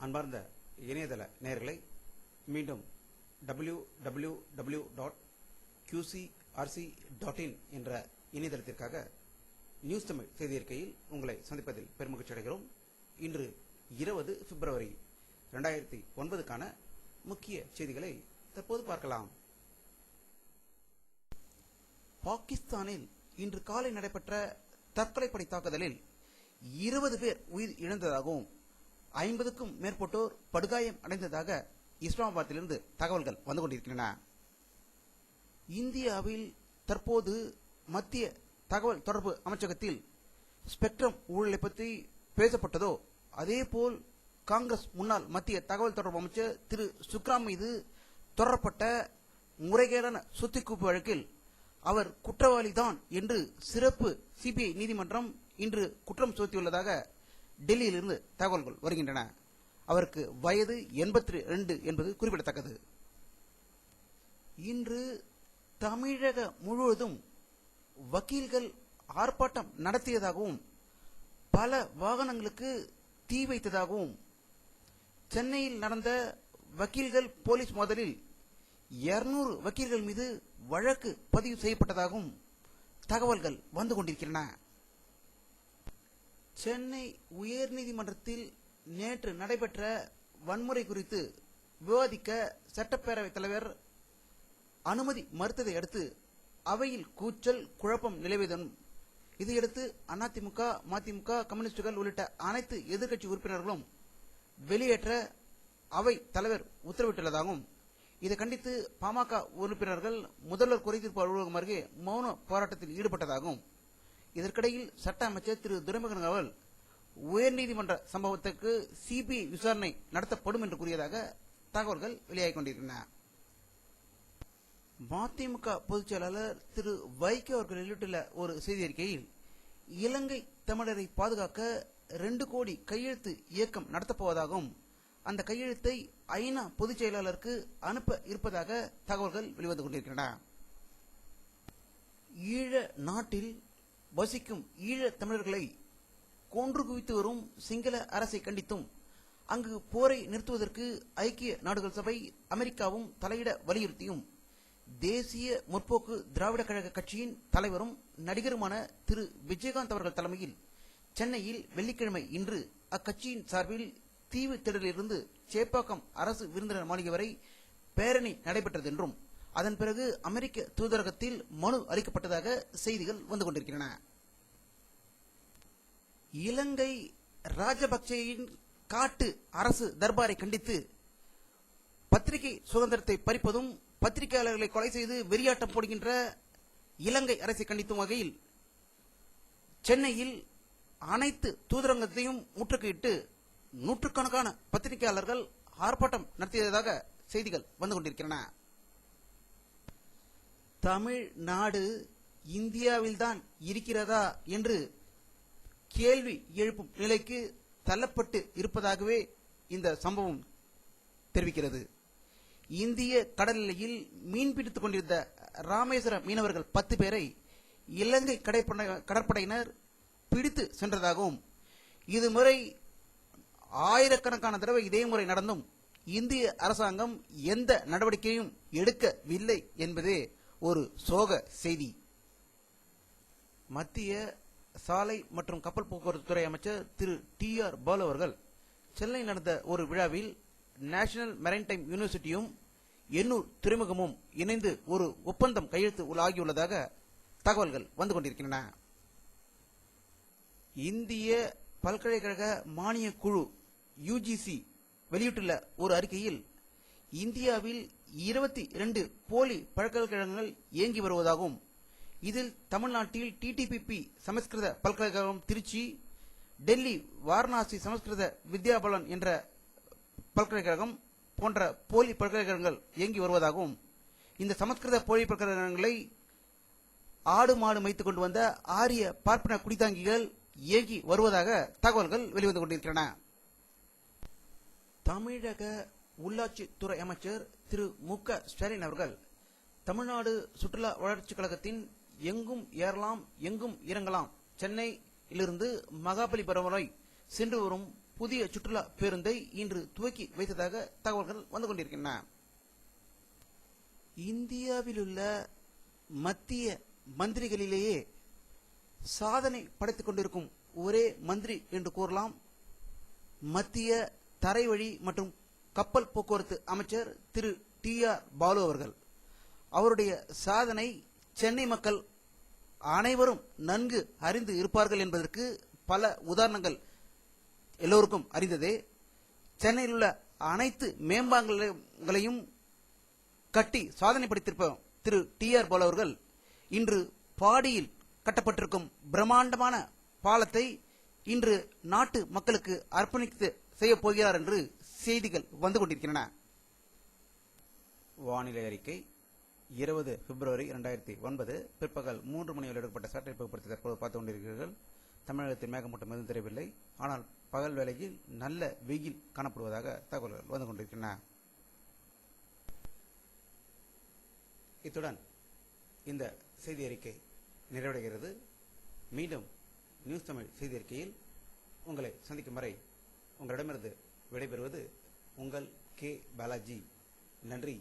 அன்பார்ந்த இணையதள நேயர்களை மீண்டும் www.qcrc.in என்ற இணையதளத்திற்காக நியூஸ் தமிழ் செய்தி அறிக்கையில் உங்களை சந்திப்பதில் பெருமகிழ்ச்சி அடைகிறோம். இன்று 20 பிப்ரவரி 2009க்கான முக்கிய செய்திகளை தற்போது பார்க்கலாம். பாகிஸ்தானில் இன்று காலை நடைபெற்ற தற்கொலைப்படை தாக்குதலில் 20 பேர் உயிர் இழந்ததாகவும் 50க்கும் மேற்பட்டோர் படுகாயம் அடைந்ததாக இஸ்லாமாபாத்திலிருந்து தகவல்கள் வந்து கொண்டிருக்கின்றன. இந்தியாவில் தற்போது மத்திய தகவல் தொடர்பு அமைச்சகத்தில் ஸ்பெக்ட்ரம் ஊழலை பற்றி பேசப்பட்டதோ அதேபோல் காங்கிரஸ் முன்னாள் மத்திய தகவல் தொடர்பு அமைச்சர் திரு சுக்ராம் மீது தொடரப்பட்ட முறைகேடான சொத்துக்குவிப்பு வழக்கில் அவர் குற்றவாளிதான் என்று சிறப்பு சிபிஐ நீதிமன்றம் இன்று குற்றம் சுமத்தியுள்ளதாக டெல்லியிலிருந்து தகவல்கள் வருகின்றன. அவருக்கு வயது 82 என்பது குறிப்பிடத்தக்கது. இன்று தமிழக முழுவதும் வக்கீல்கள் ஆர்ப்பாட்டம் நடத்தியதாகவும் பல வாகனங்களுக்கு தீ வைத்ததாகவும் சென்னையில் நடந்த வக்கீல்கள் போலீஸ் மோதலில் 200 வக்கீல்கள் மீது வழக்கு பதிவு செய்யப்பட்டதாகவும் தகவல்கள் வந்து கொண்டிருக்கின்றன. சென்னை உயர்நீதிமன்றத்தில் நேற்று நடைபெற்ற வன்முறை குறித்து விவாதிக்க சட்டப்பேரவைத் தலைவர் அனுமதி மறுத்ததை அடுத்து அவையில் கூச்சல் குழப்பம் நிலவியதும் இதையடுத்து அதிமுக, மதிமுக, கம்யூனிஸ்டுகள் உள்ளிட்ட அனைத்து எதிர்க்கட்சி உறுப்பினர்களும் வெளியேற்ற அவை தலைவர் உத்தரவிட்டுள்ளதாகவும் இதை கண்டித்து பாமக உறுப்பினர்கள் முதல்வர் குறைதீர்ப்பு அலுவலகம் அருகே மௌன போராட்டத்தில் ஈடுபட்டதாகவும் இதற்கிடையில் சட்ட அமைச்சர் திரு துரைமுருகன் அவர்கள் உயர்நீதிமன்ற சம்பவத்திற்கு சிபிஐ விசாரணை நடத்தப்படும் என்று கூறியதாக தகவல்கள் வெளியாகிக் கொண்டிருக்கின்றன. மதிமுக பொதுச் செயலாளர் திரு வைகோ அவர்கள் வெளியிட்டுள்ள ஒரு செய்தி அறிக்கையில் இலங்கை தமிழரை பாதுகாக்க 2 கோடி கையெழுத்து இயக்கம் நடத்தப்போவதாகவும் அந்த கையெழுத்தை ஐநா பொதுச் செயலாளருக்கு அனுப்ப இருப்பதாக தகவல்கள் வெளிவந்து கொண்டிருக்கின்றன. ஈழ நாட்டில் வசிக்கும் ஈழ தமிழர்களை கொன்று குவித்து வரும் சிங்கள அரசை கண்டித்தும் அங்கு போரை நிறுத்துவதற்கு ஐக்கிய நாடுகள் சபை அமெரிக்காவும் தலையிட வலியுறுத்தியும் தேசிய முற்போக்கு திராவிட கழக கட்சியின் தலைவரும் நடிகருமான திரு விஜயகாந்த் அவர்கள் தலைமையில் சென்னையில் வெள்ளிக்கிழமை இன்று அக்கட்சியின் சார்பில் தீவு திடலிலிருந்து சேப்பாக்கம் அரசு விருந்தினர் மாளிகை வரை பேரணி நடைபெற்றது என்றும் அதன் பிறகு அமெரிக்க தூதரகத்தில் மனு அளிக்கப்பட்டதாக செய்திகள் வந்து கொண்டிருக்கின்றன. இலங்கை ராஜபக்சேயின் காட்டு அரசு தர்பாரை கண்டித்து பத்திரிகை சுதந்திரத்தை பறிப்பதும் பத்திரிகையாளர்களை கொலை செய்து வெறியாட்டம் போடுகின்ற இலங்கை அரசை கண்டித்தும் வகையில் சென்னையில் அனைத்து தூதரகத்தையும் முற்றுகையிட்டு நூற்றுக்கணக்கான பத்திரிகையாளர்கள் ஆர்ப்பாட்டம் நடத்தியதாக செய்திகள் வந்து கொண்டிருக்கின்றன. தமிழ்நாடு இந்தியாவில்தான் இருக்கிறதா என்று கேள்வி எழுப்பும் நிலைக்கு தள்ளப்பட்டு இருப்பதாகவே இந்த சம்பவம் தெரிவிக்கிறது. இந்திய கடல் எல்லையில் மீன்பிடித்துக் கொண்டிருந்த ராமேஸ்வர மீனவர்கள் 10 பேரை இலங்கை கடற்படையினர் பிடித்து சென்றதாகவும் இதுமுறை ஆயிரக்கணக்கான தடவை இதே முறை நடந்தும் இந்திய அரசாங்கம் எந்த நடவடிக்கையும் எடுக்கவில்லை என்பதே ஒரு சோக செய்தி. மத்திய சாலை மற்றும் கப்பல் போக்குவரத்து துறை அமைச்சர் திரு TR பாலு அவர்கள் சென்னையில் நடந்த ஒரு விழாவில் நேஷனல் மெரைன்டைம் யூனிவர்சிட்டியும் எண்ணூர் துறைமுகமும் இணைந்து ஒரு ஒப்பந்தம் கையெழுத்து ஆகியுள்ளதாக தகவல்கள் வந்து கொண்டிருக்கின்றன. இந்திய பல்கலைக்கழக மானிய குழு UGC வெளியிட்டுள்ள ஒரு அறிக்கையில் இந்தியாவில் 22 போலி பல்கலைக்கழகங்கள் இயங்கி வருவதாகவும் இதில் தமிழ்நாட்டில் TTPP சமஸ்கிருத பல்கலைக்கழகம் திருச்சி, டெல்லி வாரணாசி சமஸ்கிருத வித்யாபலன் என்ற பல்கலைக்கழகம் போன்ற போலி பல்கலைக்கழகங்கள் இயங்கி வருவதாகவும் இந்த சமஸ்கிருத போலி பல்கலைக்கழகங்களை ஆடு மாடு மேய்த்துக் கொண்டு வந்த ஆரிய பார்ப்பன குடித்தாங்கிகள் இயங்கி வருவதாக தகவல்கள் வெளிவந்து கொண்டிருக்கின்றன. தமிழக உள்ளாட்சித்துறை அமைச்சர் திரு மு.க. ஸ்டாலின் அவர்கள் தமிழ்நாடு சுற்றுலா வளர்ச்சிக் கழகத்தின் எங்கும் ஏறலாம் எங்கும் இறங்கலாம் சென்னையிலிருந்து மகாபலிபுரம் வரை சென்று வரும் புதிய சுற்றுலா பேருந்தை இன்று துவக்கி வைத்ததாக தகவல்கள் வந்து கொண்டிருக்கின்றன. இந்தியாவில் உள்ள மத்திய மந்திரிகளிலேயே சாதனை படைத்துக் கொண்டிருக்கும் ஒரே மந்திரி என்று கூறலாம் மத்திய தரைவழி மற்றும் கப்பல் போக்குவரத்து அமைச்சர் திரு TR பாலு அவர்கள். அவருடைய சாதனை சென்னை மக்கள் அனைவரும் நன்கு அறிந்து இருப்பார்கள் என்பதற்கு பல உதாரணங்கள் எல்லோருக்கும் அறிந்ததே. சென்னையில் உள்ள அனைத்து மேம்பாலங்களையும் கட்டி சாதனை படைத்திருப்ப திரு TR பாலு அவர்கள் இன்று பாடியில் கட்டப்பட்டிருக்கும் பிரம்மாண்டமான பாலத்தை இன்று நாட்டு மக்களுக்கு அர்ப்பணித்து செய்ய போகிறார் என்று செய்திகள் வந்து கொண்டிருக்கின்றன. வானிலை அறிக்கை 20 பிப்ரவரி 2009 பிற்பகல் 3 மணி வரை எடுக்கப்பட்ட சேட்டலைட் புகைப்படத்தை தற்போது பார்த்துக் கொண்டிருக்கிறீர்கள். தமிழகத்தில் மேகமூட்டம் எதுவும் தெரியவில்லை. ஆனால் பகல் வேளையில் நல்ல வெயில் காணப்படுவதாக தகவல்கள் வந்து கொண்டிருக்கின்றன. இத்துடன் இந்த செய்தி அறிக்கை நிறைவடைகிறது. மீண்டும் நியூஸ் தமிழ் செய்தி அறிக்கையில் உங்களை சந்திக்கும் வரை உங்களிடமிருந்து விடைபெறுவது உங்கள் K. பாலாஜி. நன்றி.